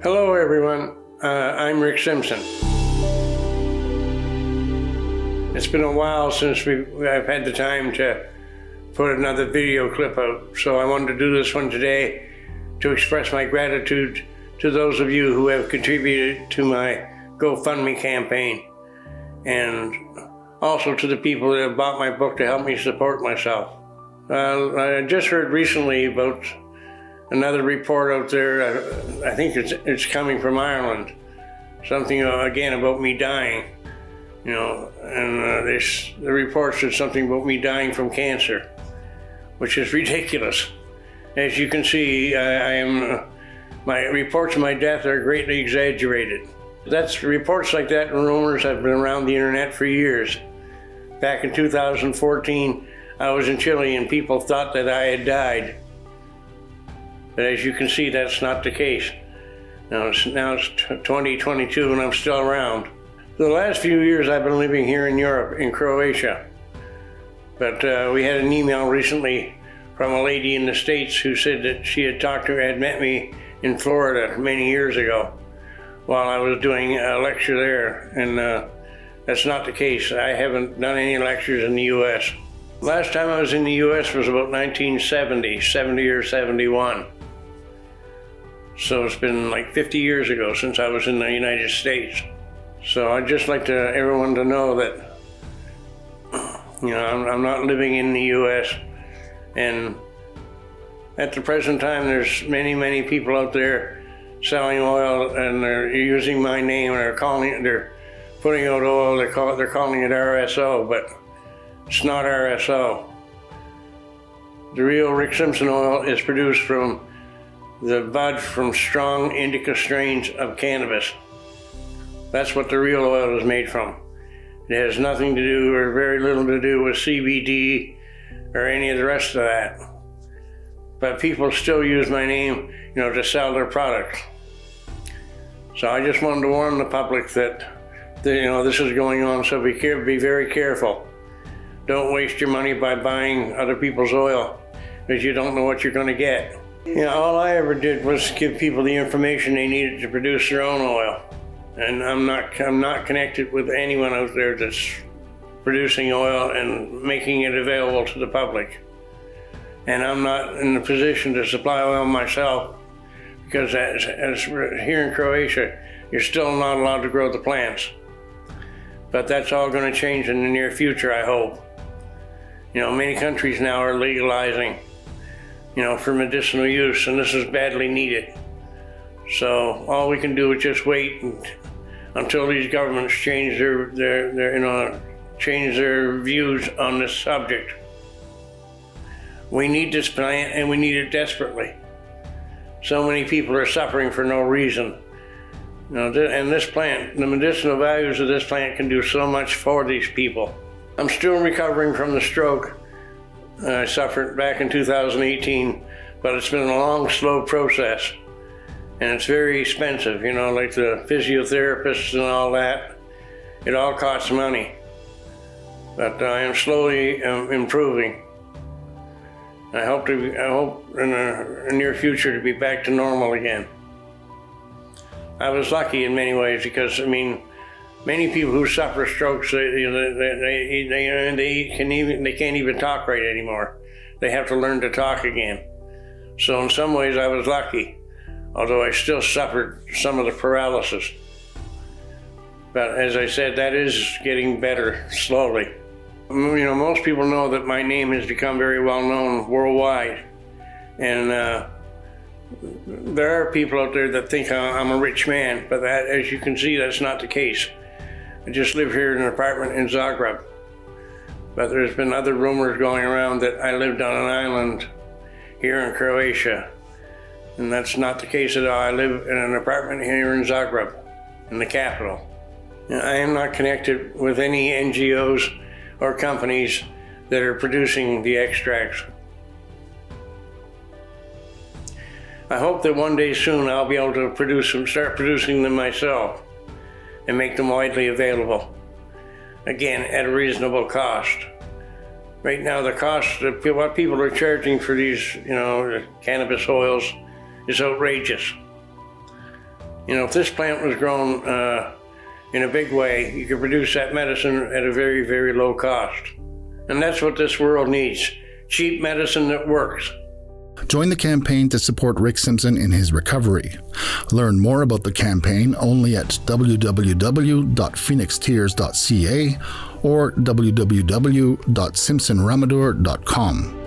Hello everyone, I'm Rick Simpson. It's been a while since I've had the time to put another video clip out, so I wanted to do this one today to express my gratitude to those of you who have contributed to my GoFundMe campaign, and also to the people that have bought my book to help me support myself. I just heard recently about another report out there, I think it's coming from Ireland, something again about me dying, and the report said something about me dying from cancer, which is ridiculous. As you can see, my reports of my death are greatly exaggerated. Reports like that and rumors have been around the internet for years. Back in 2014, I was in Chile and people thought that I had died. But as you can see, that's not the case. Now it's 2022 and I'm still around. The last few years I've been living here in Europe, in Croatia. But we had an email recently from a lady in the States who said that she had met me in Florida many years ago while I was doing a lecture there. And that's not the case. I haven't done any lectures in the US. Last time I was in the US was about 1970 or 71. So it's been like 50 years ago since I was in the United States. So I'd just like everyone to know that, I'm not living in the U.S. And at the present time, there's many people out there selling oil, and they're using my name, and they're putting out oil. They're calling it RSO, but it's not RSO. The real Rick Simpson oil is produced from the bud from strong indica strains of cannabis. That's what the real oil is made from. It has nothing to do, or very little to do, with CBD or any of the rest of that. But people still use my name, to sell their products. So I just wanted to warn the public that, this is going on, so be very careful. Don't waste your money by buying other people's oil, because you don't know what you're going to get. All I ever did was give people the information they needed to produce their own oil. And I'm not connected with anyone out there that's producing oil and making it available to the public. And I'm not in the position to supply oil myself, because as here in Croatia, you're still not allowed to grow the plants. But that's all going to change in the near future, I hope. Many countries now are legalizing for medicinal use, and this is badly needed. So all we can do is just wait until these governments change their views on this subject. We need this plant, and we need it desperately. So many people are suffering for no reason. And this plant, the medicinal values of this plant can do so much for these people. I'm still recovering from the stroke I suffered back in 2018, but it's been a long, slow process, and it's very expensive, like the physiotherapists and all that. It all costs money, but I am slowly improving. I hope in the near future to be back to normal again. I was lucky in many ways because, many people who suffer strokes, they can't even talk right anymore. They have to learn to talk again. So in some ways I was lucky, although I still suffered some of the paralysis. But as I said, that is getting better slowly. Most people know that my name has become very well known worldwide. And there are people out there that think I'm a rich man, but that, as you can see, that's not the case. I just live here in an apartment in Zagreb. But there's been other rumors going around that I lived on an island here in Croatia. And that's not the case at all. I live in an apartment here in Zagreb, in the capital. I am not connected with any NGOs or companies that are producing the extracts. I hope that one day soon I'll be able to start producing them myself and make them widely available. Again, at a reasonable cost. Right now, the cost of what people are charging for these, cannabis oils is outrageous. You know, if this plant was grown in a big way, you could produce that medicine at a very, very low cost. And that's what this world needs. Cheap medicine that works. Join the campaign to support Rick Simpson in his recovery. Learn more about the campaign only at www.phoenixtears.ca or www.SimpsonRamaDur.com.